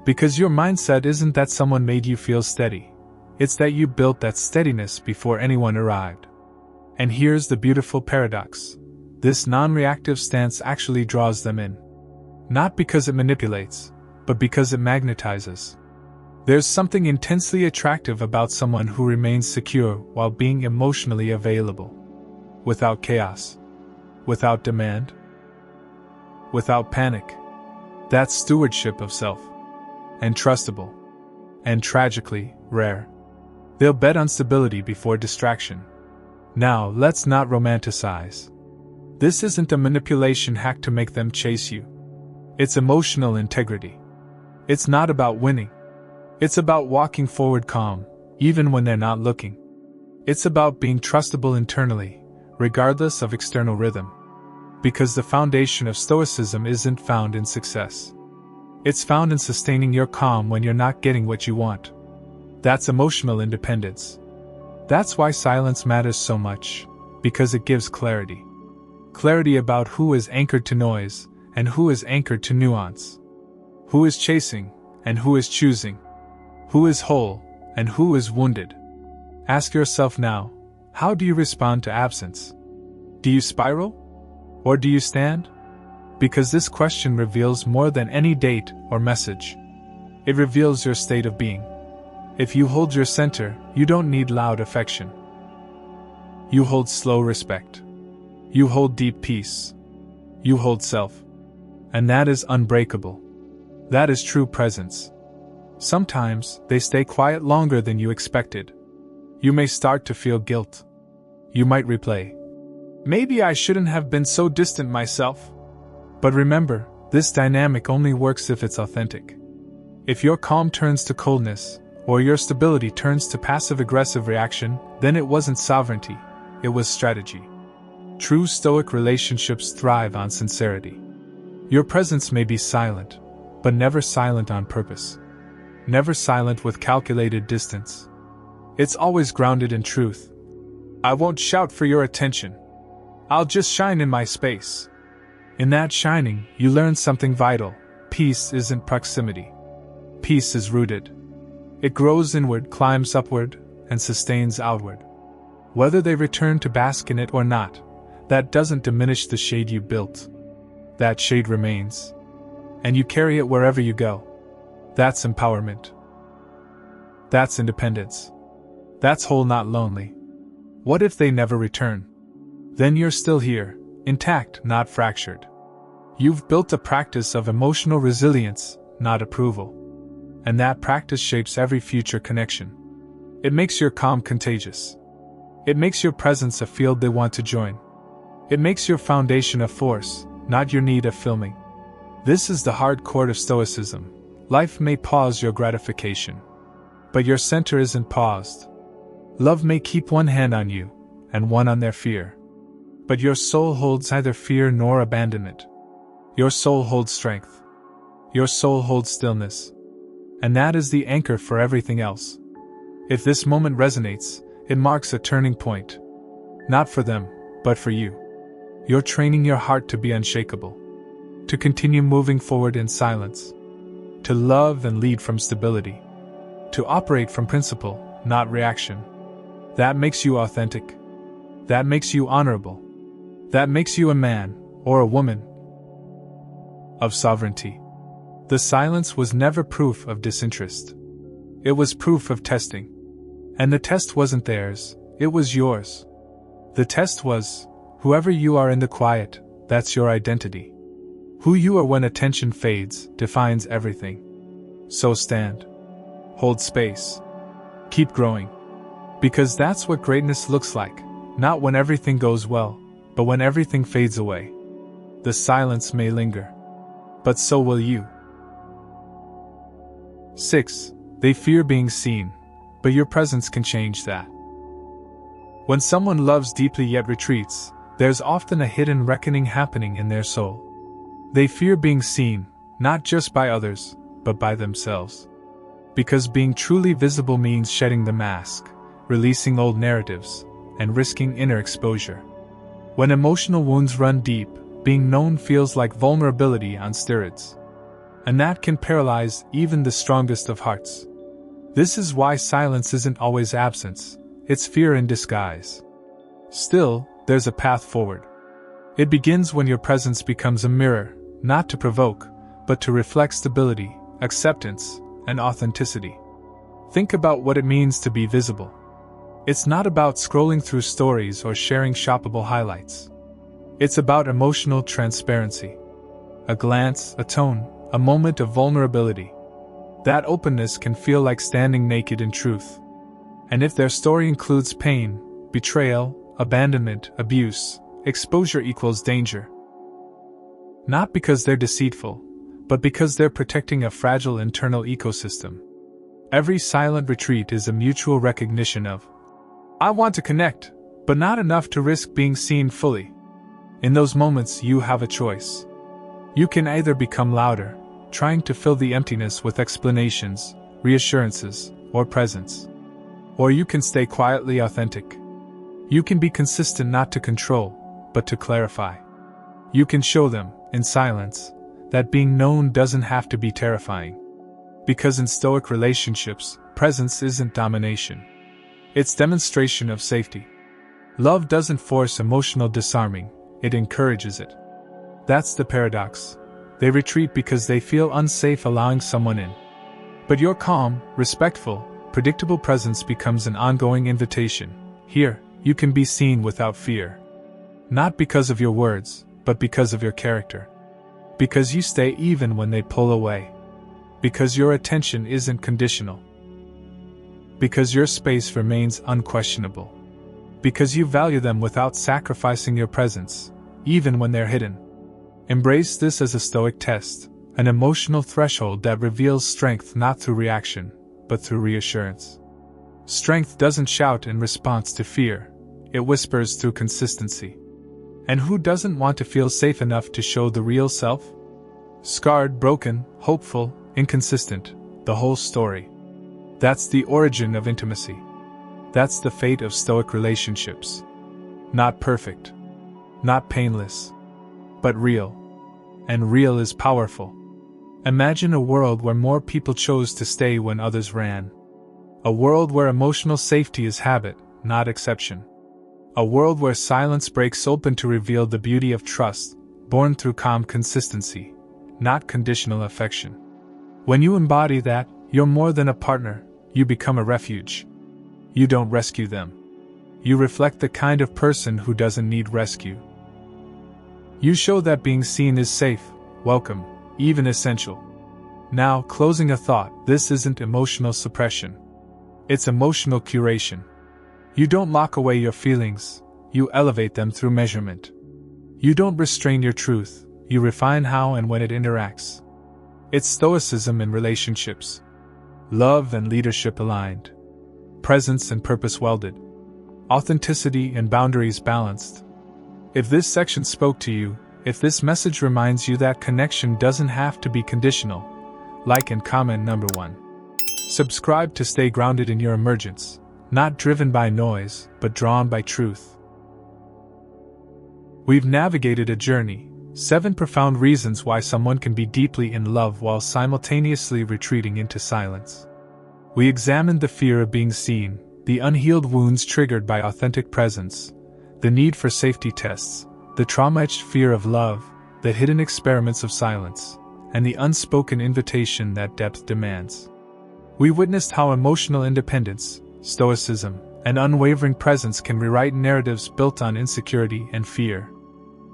Because your mindset isn't that someone made you feel steady. It's that you built that steadiness before anyone arrived. And here's the beautiful paradox. This non-reactive stance actually draws them in. Not because it manipulates, but because it magnetizes. There's something intensely attractive about someone who remains secure while being emotionally available. Without chaos. Without demand. Without panic. That's stewardship of self. And trustable. And tragically, rare. They'll bet on stability before distraction. Now, let's not romanticize. This isn't a manipulation hack to make them chase you. It's emotional integrity. It's not about winning. It's about walking forward calm, even when they're not looking. It's about being trustable internally, regardless of external rhythm. Because the foundation of Stoicism isn't found in success. It's found in sustaining your calm when you're not getting what you want. That's emotional independence. That's why silence matters so much, because it gives clarity. Clarity about who is anchored to noise, and who is anchored to nuance. Who is chasing, and who is choosing. Who is whole, and who is wounded. Ask yourself now, how do you respond to absence? Do you spiral? Or do you stand? Because this question reveals more than any date or message. It reveals your state of being. If you hold your center, you don't need loud affection. You hold slow respect. You hold deep peace. You hold self. And that is unbreakable. That is true presence. Sometimes, they stay quiet longer than you expected. You may start to feel guilt. You might replay, "Maybe I shouldn't have been so distant myself." But remember, this dynamic only works if it's authentic. If your calm turns to coldness, or your stability turns to passive-aggressive reaction, then it wasn't sovereignty, it was strategy. True Stoic relationships thrive on sincerity. Your presence may be silent, but never silent on purpose. Never silent with calculated distance. It's always grounded in truth. I won't shout for your attention. I'll just shine in my space. In that shining, you learn something vital. Peace isn't proximity. Peace is rooted. It grows inward, climbs upward, and sustains outward. Whether they return to bask in it or not, that doesn't diminish the shade you built. That shade remains. And you carry it wherever you go. That's empowerment. That's independence. That's whole, not lonely. What if they never return? Then you're still here, intact, not fractured. You've built a practice of emotional resilience, not approval. And that practice shapes every future connection. It makes your calm contagious. It makes your presence a field they want to join. It makes your foundation a force, not your need of filming. This is the hard chord of Stoicism. Life may pause your gratification. But your center isn't paused. Love may keep one hand on you, and one on their fear. But your soul holds neither fear nor abandonment. Your soul holds strength. Your soul holds stillness. And that is the anchor for everything else. If this moment resonates, it marks a turning point. Not for them, but for you. You're training your heart to be unshakable. To continue moving forward in silence. To love and lead from stability. To operate from principle, not reaction. That makes you authentic. That makes you honorable. That makes you a man, or a woman, of sovereignty. The silence was never proof of disinterest. It was proof of testing. And the test wasn't theirs, it was yours. The test was, whoever you are in the quiet, that's your identity. Who you are when attention fades defines everything. So stand. Hold space. Keep growing. Because that's what greatness looks like, not when everything goes well, but when everything fades away. The silence may linger, but so will you. 6. They fear being seen, but your presence can change that. When someone loves deeply yet retreats, there's often a hidden reckoning happening in their soul. They fear being seen, not just by others, but by themselves. Because being truly visible means shedding the mask, releasing old narratives, and risking inner exposure. When emotional wounds run deep, being known feels like vulnerability on steroids. And that can paralyze even the strongest of hearts. This is why silence isn't always absence, it's fear in disguise. Still, there's a path forward. It begins when your presence becomes a mirror, not to provoke, but to reflect stability, acceptance, and authenticity. Think about what it means to be visible. It's not about scrolling through stories or sharing shoppable highlights. It's about emotional transparency. A glance, a tone, a moment of vulnerability. That openness can feel like standing naked in truth. And if their story includes pain, betrayal, abandonment, abuse, exposure equals danger. Not because they're deceitful, but because they're protecting a fragile internal ecosystem. Every silent retreat is a mutual recognition of, I want to connect, but not enough to risk being seen fully. In those moments, you have a choice. You can either become louder, trying to fill the emptiness with explanations, reassurances, or presence. Or you can stay quietly authentic. You can be consistent not to control, but to clarify. You can show them, in silence, that being known doesn't have to be terrifying. Because in Stoic relationships, presence isn't domination. It's demonstration of safety. Love doesn't force emotional disarming, it encourages it. That's the paradox. They retreat because they feel unsafe allowing someone in. But your calm, respectful, predictable presence becomes an ongoing invitation. Here, you can be seen without fear. Not because of your words, but because of your character. Because you stay even when they pull away. Because your attention isn't conditional. Because your space remains unquestionable. Because you value them without sacrificing your presence, even when they're hidden. Embrace this as a Stoic test, an emotional threshold that reveals strength not through reaction, but through reassurance. Strength doesn't shout in response to fear, it whispers through consistency. And who doesn't want to feel safe enough to show the real self? Scarred, broken, hopeful, inconsistent, the whole story. That's the origin of intimacy. That's the fate of Stoic relationships. Not perfect. Not painless. But real. And real is powerful. Imagine a world where more people chose to stay when others ran. A world where emotional safety is habit, not exception. A world where silence breaks open to reveal the beauty of trust, born through calm consistency, not conditional affection. When you embody that, you're more than a partner, you become a refuge. You don't rescue them. You reflect the kind of person who doesn't need rescue. You show that being seen is safe, welcome, even essential. Now, closing a thought, this isn't emotional suppression. It's emotional curation. You don't lock away your feelings, you elevate them through measurement. You don't restrain your truth, you refine how and when it interacts. It's Stoicism in relationships. Love and leadership aligned. Presence and purpose welded. Authenticity and boundaries balanced. If this section spoke to you, if this message reminds you that connection doesn't have to be conditional, like and comment number 1. Subscribe to stay grounded in your emergence, not driven by noise, but drawn by truth. We've navigated a journey, 7 profound reasons why someone can be deeply in love while simultaneously retreating into silence. We examined the fear of being seen, the unhealed wounds triggered by authentic presence, the need for safety tests, the trauma-etched fear of love, the hidden experiments of silence, and the unspoken invitation that depth demands. We witnessed how emotional independence, stoicism, and unwavering presence can rewrite narratives built on insecurity and fear.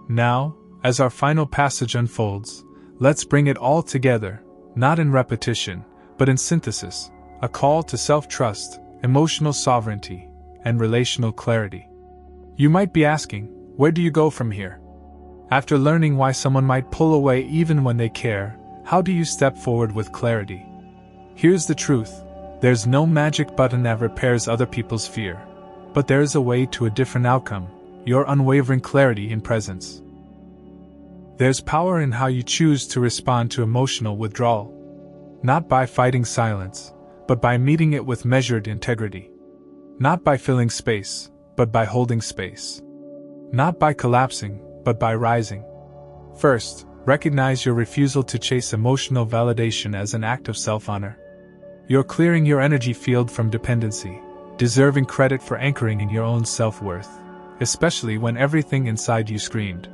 Now, as our final passage unfolds, let's bring it all together, not in repetition, but in synthesis, a call to self-trust, emotional sovereignty, and relational clarity. You might be asking, where do you go from here? After learning why someone might pull away even when they care, how do you step forward with clarity? Here's the truth. There's no magic button that repairs other people's fear. But there is a way to a different outcome, your unwavering clarity in presence. There's power in how you choose to respond to emotional withdrawal. Not by fighting silence, but by meeting it with measured integrity. Not by filling space, but by holding space. Not by collapsing, but by rising. First, recognize your refusal to chase emotional validation as an act of self-honor. You're clearing your energy field from dependency, deserving credit for anchoring in your own self-worth, especially when everything inside you screamed,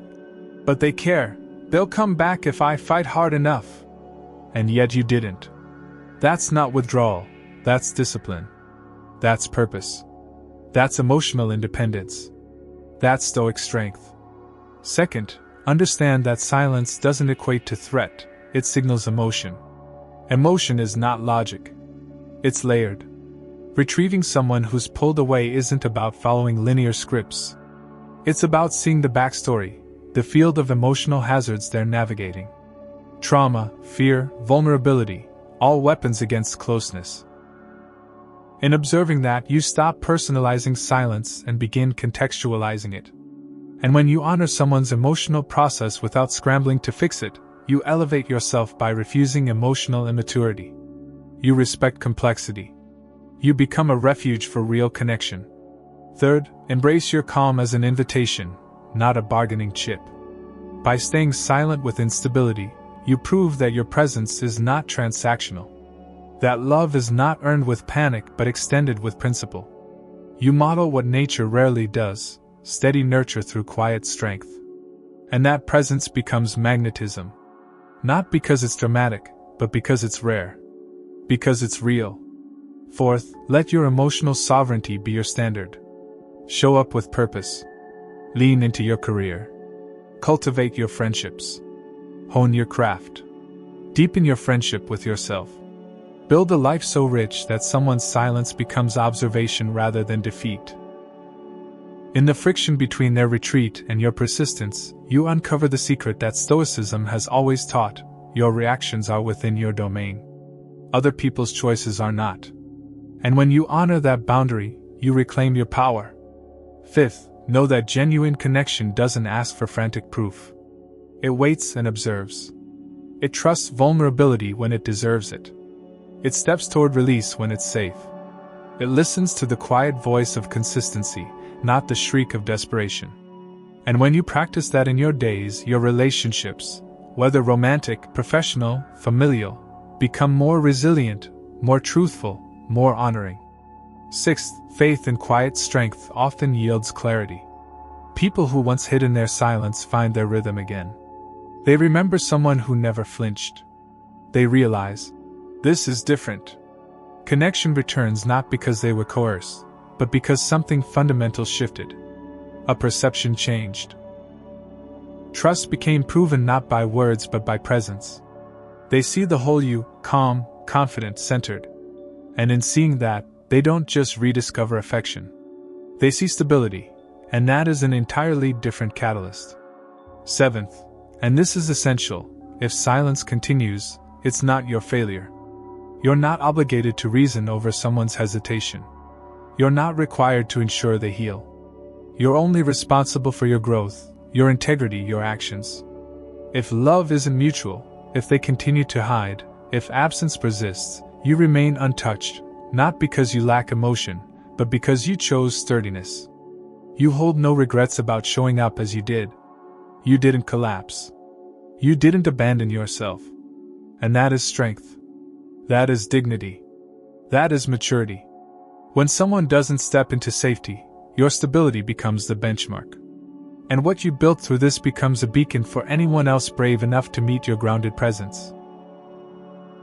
"But they care. They'll come back if I fight hard enough." And yet you didn't. That's not withdrawal. That's discipline. That's purpose. That's emotional independence. That's stoic strength. Second, understand that silence doesn't equate to threat, it signals emotion. Emotion is not logic. It's layered. Retrieving someone who's pulled away isn't about following linear scripts. It's about seeing the backstory, the field of emotional hazards they're navigating. Trauma, fear, vulnerability, all weapons against closeness. In observing that, you stop personalizing silence and begin contextualizing it. And when you honor someone's emotional process without scrambling to fix it, you elevate yourself by refusing emotional immaturity. You respect complexity. You become a refuge for real connection. Third, embrace your calm as an invitation, not a bargaining chip. By staying silent with instability, you prove that your presence is not transactional. That love is not earned with panic but extended with principle. You model what nature rarely does, steady nurture through quiet strength. And that presence becomes magnetism. Not because it's dramatic, but because it's rare. Because it's real. Fourth, let your emotional sovereignty be your standard. Show up with purpose. Lean into your career. Cultivate your friendships. Hone your craft. Deepen your friendship with yourself. Build a life so rich that someone's silence becomes observation rather than defeat. In the friction between their retreat and your persistence, you uncover the secret that Stoicism has always taught: your reactions are within your domain. Other people's choices are not. And when you honor that boundary, you reclaim your power. Fifth, know that genuine connection doesn't ask for frantic proof. It waits and observes. It trusts vulnerability when it deserves it. It steps toward release when it's safe. It listens to the quiet voice of consistency, not the shriek of desperation. And when you practice that in your days, your relationships, whether romantic, professional, familial, become more resilient, more truthful, more honoring. Sixth, faith in quiet strength often yields clarity. People who once hid in their silence find their rhythm again. They remember someone who never flinched. They realize, this is different. Connection returns not because they were coerced, but because something fundamental shifted. A perception changed. Trust became proven not by words but by presence. They see the whole you, calm, confident, centered. And in seeing that, they don't just rediscover affection. They see stability, and that is an entirely different catalyst. Seventh, and this is essential, if silence continues, it's not your failure. You're not obligated to reason over someone's hesitation. You're not required to ensure they heal. You're only responsible for your growth, your integrity, your actions. If love isn't mutual, if they continue to hide, if absence persists, You remain untouched, not because you lack emotion, but because you chose sturdiness. You hold no regrets about showing up as you did. You didn't collapse. You didn't abandon yourself. And that is strength. That is dignity. That is maturity. When someone doesn't step into safety, your stability becomes the benchmark. And what you built through this becomes a beacon for anyone else brave enough to meet your grounded presence.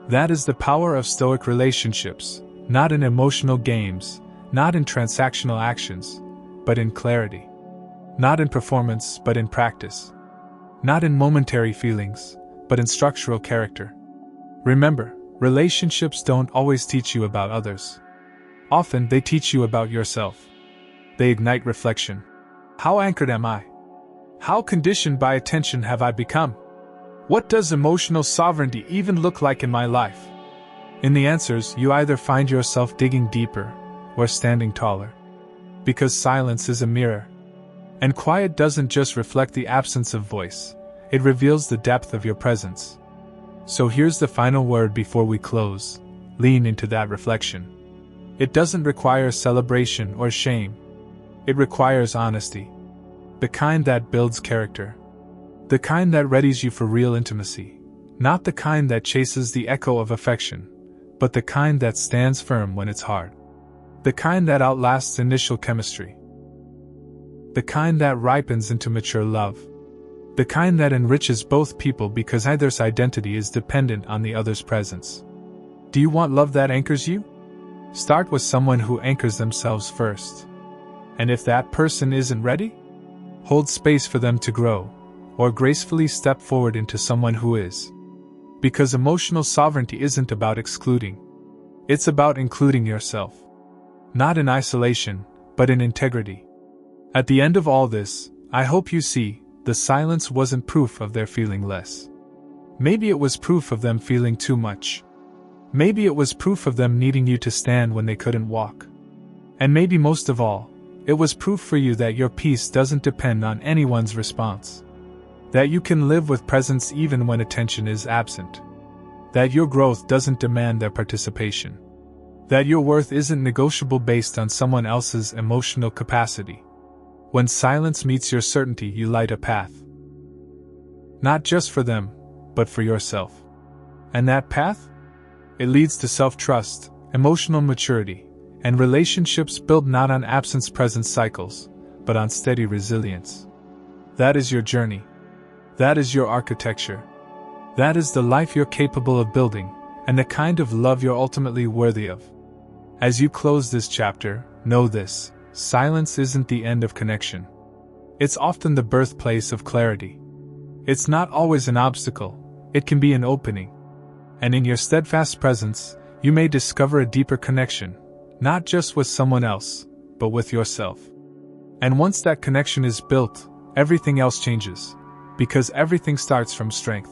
That is the power of Stoic relationships, not in emotional games, not in transactional actions, but in clarity. Not in performance, but in practice. Not in momentary feelings, but in structural character. Remember, relationships don't always teach you about others. Often they teach you about yourself. They ignite reflection. How anchored am I? How conditioned by attention have I become? What does emotional sovereignty even look like in my life? In the answers, you either find yourself digging deeper or standing taller. Because silence is a mirror. And quiet doesn't just reflect the absence of voice, it reveals the depth of your presence. So here's the final word before we close. Lean into that reflection. It doesn't require celebration or shame. It requires honesty. The kind that builds character. The kind that readies you for real intimacy. Not the kind that chases the echo of affection, but the kind that stands firm when it's hard. The kind that outlasts initial chemistry. The kind that ripens into mature love. The kind that enriches both people because either's identity is dependent on the other's presence. Do you want love that anchors you? Start with someone who anchors themselves first. And if that person isn't ready, hold space for them to grow, or gracefully step forward into someone who is. Because emotional sovereignty isn't about excluding. It's about including yourself. Not in isolation, but in integrity. At the end of all this, I hope you see, the silence wasn't proof of their feeling less. Maybe it was proof of them feeling too much. Maybe it was proof of them needing you to stand when they couldn't walk. And maybe most of all, it was proof for you that your peace doesn't depend on anyone's response. That you can live with presence even when attention is absent. That your growth doesn't demand their participation. That your worth isn't negotiable based on someone else's emotional capacity. When silence meets your certainty, you light a path. Not just for them, but for yourself. And that path? It leads to self-trust, emotional maturity, and relationships built not on absence-presence cycles, but on steady resilience. That is your journey. That is your architecture. That is the life you're capable of building, and the kind of love you're ultimately worthy of. As you close this chapter, know this: silence isn't the end of connection. It's often the birthplace of clarity. It's not always an obstacle, it can be an opening. And in your steadfast presence, you may discover a deeper connection, not just with someone else, but with yourself. And once that connection is built, everything else changes, because everything starts from strength.